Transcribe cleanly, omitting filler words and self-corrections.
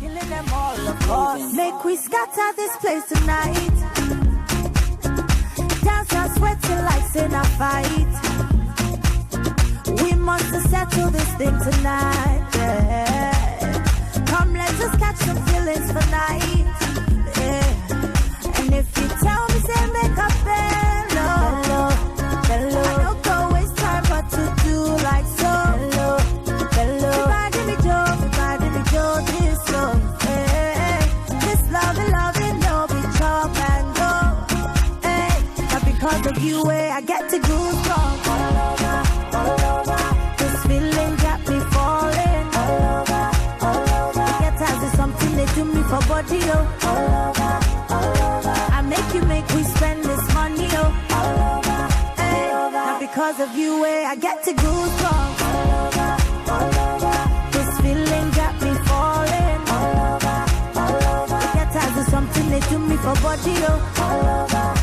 killing them all, of course. Make we scatter this place tonight. Dance and sweating like in a fight. We must settle this thing tonight. Yeah. Come, let's just catch some feelings for night. Yeah. And if you tell me, say make a hello. I don't go waste time, but to do like so. Everybody be Joe, this love. Hey, this loving, no be chop and go. Hey, now because of you, I get to goosebumps all over. This feeling got me falling all over. Get as is something they do me for body, all over. I make we spend this money, all over. Hey, now because of you, I get to goosebumps all over. This feeling got me falling all over. Get as is something they do me for body, all over.